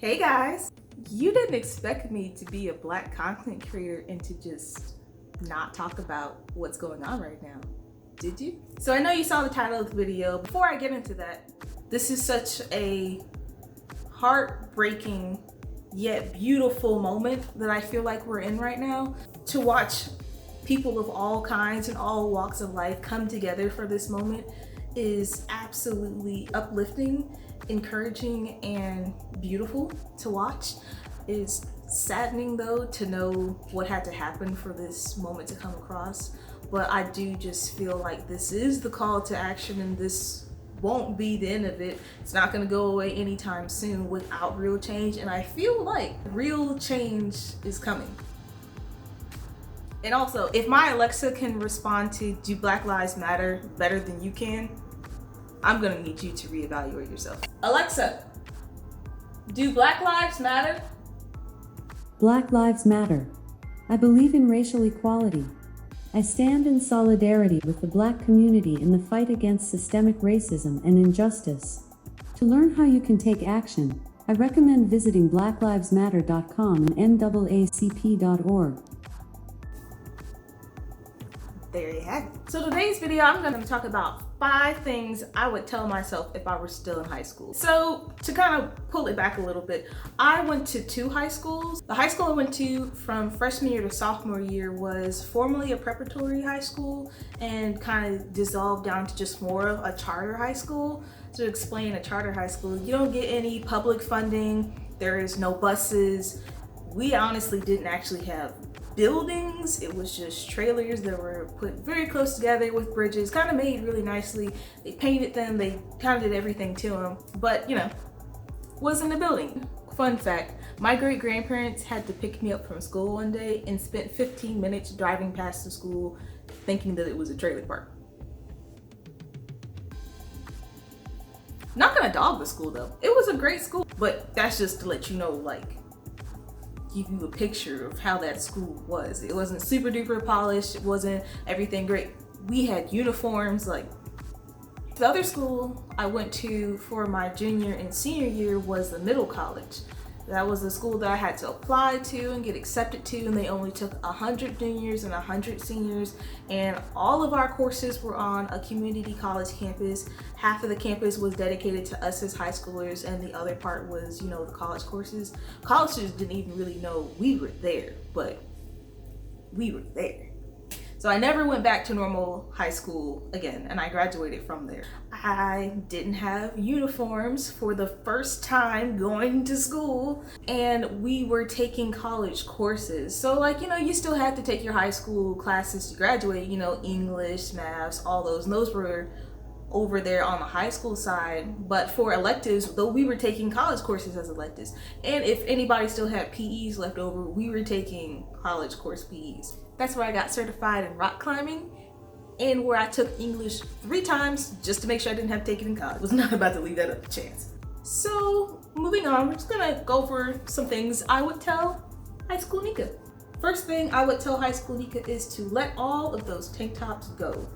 Hey guys! You didn't expect me to be a Black content creator and to just not talk about what's going on right now, did you? So I know you saw the title of the video. Before I get into that, this is such a heartbreaking yet beautiful moment that I feel like we're in right now. To watch people of all kinds and all walks of life come together for this moment is absolutely uplifting, encouraging, and beautiful to watch. It is saddening though to know what had to happen for this moment to come across, but I do just feel like this is the call to action, and this won't be the end of it. It's not going to go away anytime soon without real change, and I feel like real change is coming. And also, if my Alexa can respond to "Do Black Lives Matter" better than you can, I'm gonna need you to reevaluate yourself. Alexa, do Black Lives Matter? Black Lives Matter. I believe in racial equality. I stand in solidarity with the Black community in the fight against systemic racism and injustice. To learn how you can take action, I recommend visiting blacklivesmatter.com and naacp.org. There you have it. So today's video, I'm gonna talk about 5 things I would tell myself if I were still in high school. So to kind of pull it back a little bit, I went to 2 high schools. The high school I went to from freshman year to sophomore year was formerly a preparatory high school and kind of dissolved down to just more of a charter high school. To explain a charter high school, you don't get any public funding, there is no buses. We honestly didn't actually have buildings. It was just trailers that were put very close together with bridges, kind of made really nicely. They painted them, they kind of did everything to them, but you know, wasn't a building. Fun fact, my great grandparents had to pick me up from school one day and spent 15 minutes driving past the school thinking that it was a trailer park. Not gonna dog the school though. It was a great school, but that's just to let you know, like, give you a picture of how that school was. It wasn't super duper polished, it wasn't everything great. We had uniforms. Like, the other school I went to for my junior and senior year was the middle college. That was the school that I had to apply to and get accepted to, and they only took 100 juniors and 100 seniors, and all of our courses were on a community college campus. Half of the campus was dedicated to us as high schoolers, and the other part was, you know, the college courses. Colleges didn't even really know we were there, but we were there. So I never went back to normal high school again, and I graduated from there. I didn't have uniforms for the first time going to school, and we were taking college courses. So, like, you know, you still had to take your high school classes to graduate, you know, English, maths, all those. And those were over there on the high school side. But for electives, though, we were taking college courses as electives. And if anybody still had PEs left over, we were taking college course PEs. That's where I got certified in rock climbing, and where I took English 3 times just to make sure I didn't have to take it in college. I was not about to leave that up to chance. So moving on, we're just gonna go over some things I would tell high school Nika. First thing I would tell high school Nika is to let all of those tank tops go.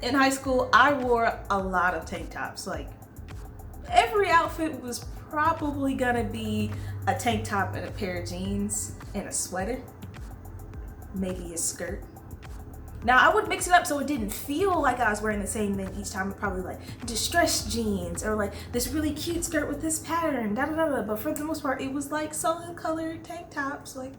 In high school, I wore a lot of tank tops. Like, every outfit was probably gonna be a tank top and a pair of jeans and a sweater, maybe a skirt. Now, I would mix it up so it didn't feel like I was wearing the same thing each time. Probably like distressed jeans or like this really cute skirt with this pattern, da da da da. But for the most part, it was like solid colored tank tops. Like,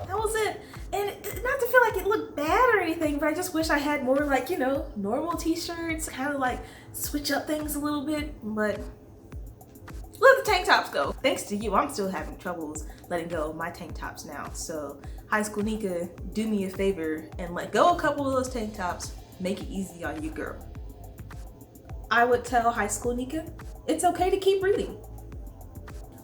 that was it. And not to feel like it looked bad or anything, but I just wish I had more, like, you know, normal t-shirts, kind of like switch up things a little bit. But let the tank tops go. Thanks to you, I'm still having troubles letting go of my tank tops now. So high school Nika, do me a favor and let go a couple of those tank tops. Make it easy on you, girl. I would tell high school Nika, it's okay to keep reading.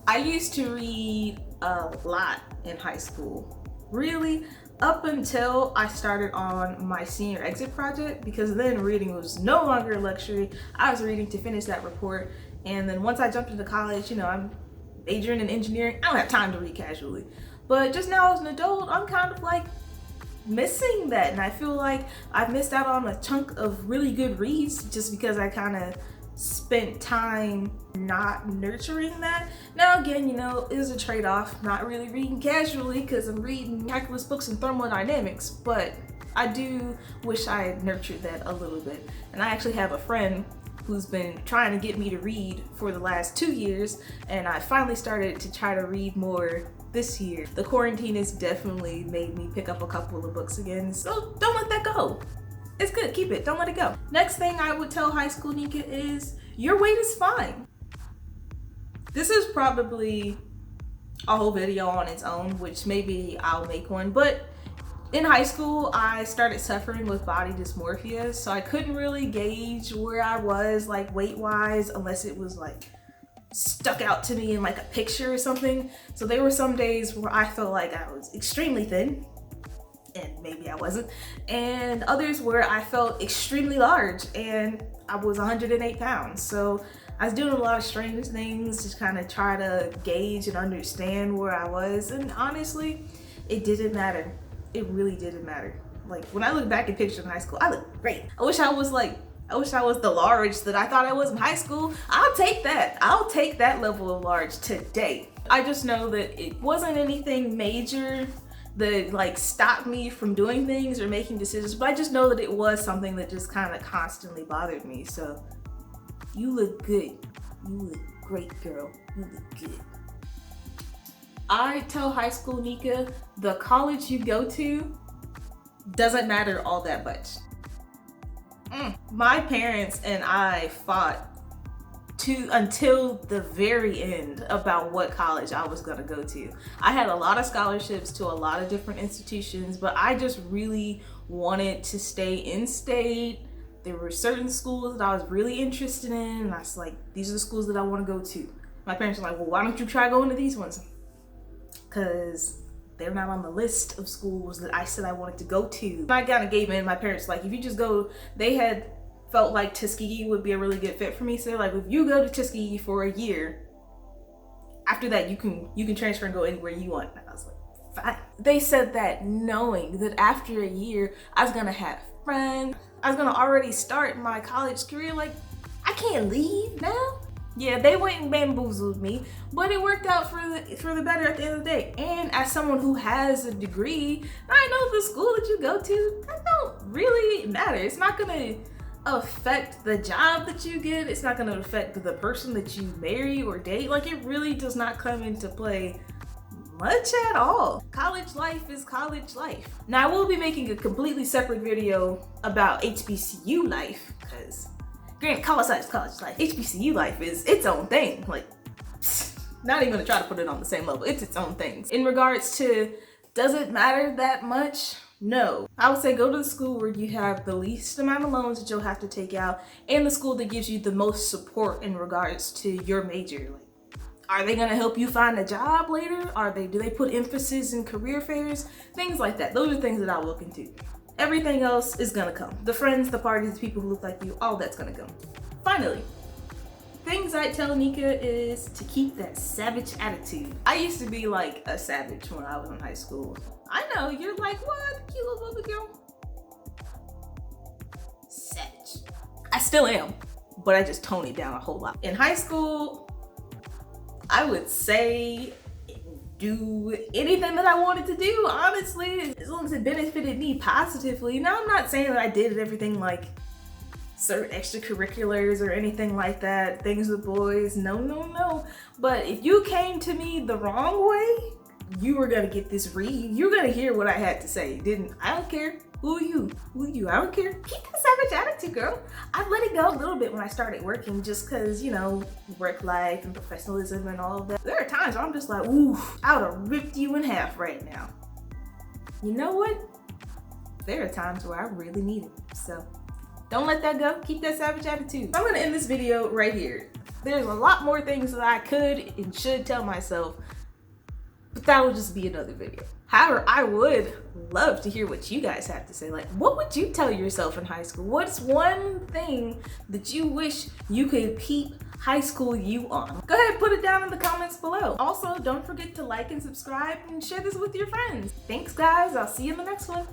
I used to read a lot in high school. Really, up until I started on my senior exit project, because then reading was no longer a luxury. I was reading to finish that report. And then once I jumped into college, you know, I'm majoring in engineering. I don't have time to read casually. But just now as an adult, I'm kind of like missing that. And I feel like I've missed out on a chunk of really good reads just because I kind of spent time not nurturing that. Now again, you know, it was a trade-off, not really reading casually because I'm reading calculus books and thermodynamics, but I do wish I had nurtured that a little bit. And I actually have a friend who's been trying to get me to read for the last 2 years, and I finally started to try to read more this year. The quarantine has definitely made me pick up a couple of books again, so don't let that go. It's good, keep it, don't let it go. Next thing I would tell high school Nika is, your weight is fine. This is probably a whole video on its own, which maybe I'll make one, but in high school, I started suffering with body dysmorphia, so I couldn't really gauge where I was like weight-wise unless it was like stuck out to me in like a picture or something. So there were some days where I felt like I was extremely thin, and maybe I wasn't, and others where I felt extremely large and I was 108 pounds. So I was doing a lot of strange things to kind of try to gauge and understand where I was, and honestly, it didn't matter. It really didn't matter. Like when I look back at pictures in high school, I look great. I wish I was the large that I thought I was in high school. I'll take that. I'll take that level of large today. I just know that it wasn't anything major that like stopped me from doing things or making decisions, but I just know that it was something that just kind of constantly bothered me. So you look good. You look great, girl. You look good. I tell high school Nika, the college you go to doesn't matter all that much. My parents and I fought until the very end about what college I was gonna go to. I had a lot of scholarships to a lot of different institutions, but I just really wanted to stay in state. There were certain schools that I was really interested in, and I was like, these are the schools that I want to go to. My parents were like, well, why don't you try going to these ones? Because they're not on the list of schools that I said I wanted to go to. I kind of gave in. My parents like, if you just go, they had felt like Tuskegee would be a really good fit for me. So they're like, if you go to Tuskegee for a year, after that you can transfer and go anywhere you want. And I was like, fine. They said that knowing that after a year I was gonna have friends. I was gonna already start my college career. Like, I can't leave now. Yeah, they went and bamboozled me, but it worked out for the better at the end of the day. And as someone who has a degree, I know the school that you go to, that don't really matter. It's not gonna affect the job that you get. It's not gonna affect the person that you marry or date. Like, it really does not come into play much at all. College life is college life. Now, I will be making a completely separate video about HBCU life, because college life is college life. HBCU life is its own thing. Like, not even gonna try to put it on the same level. It's its own thing. In regards to, does it matter that much? No. I would say go to the school where you have the least amount of loans that you'll have to take out, and the school that gives you the most support in regards to your major. Like, are they gonna help you find a job later? Do they put emphasis in career fairs? Things like that. Those are things that I'll look into. Everything else is gonna come. The friends, the parties, the people who look like you, all that's gonna come. Finally, things I tell Nika is to keep that savage attitude. I used to be like a savage when I was in high school. I know, you're like, what? Cute little baby girl? Savage. I still am, but I just tone it down a whole lot. In high school, I would say do anything that I wanted to do, honestly, as long as it benefited me positively. Now, I'm not saying that I did everything like certain extracurriculars or anything like that, things with boys, no. But if you came to me the wrong way, you were gonna get this read. You're gonna hear what I had to say. I don't care. Who are you? I don't care. Keep that savage attitude, girl. I let it go a little bit when I started working, just cause, you know, work life and professionalism and all of that. There are times where I'm just like, ooh, I would have ripped you in half right now. You know what? There are times where I really need it. So don't let that go. Keep that savage attitude. I'm gonna end this video right here. There's a lot more things that I could and should tell myself, but that will just be another video. However, I would love to hear what you guys have to say. Like, what would you tell yourself in high school? What's one thing that you wish you could peep high school you on? Go ahead and put it down in the comments below. Also, don't forget to like and subscribe and share this with your friends. Thanks, guys. I'll see you in the next one.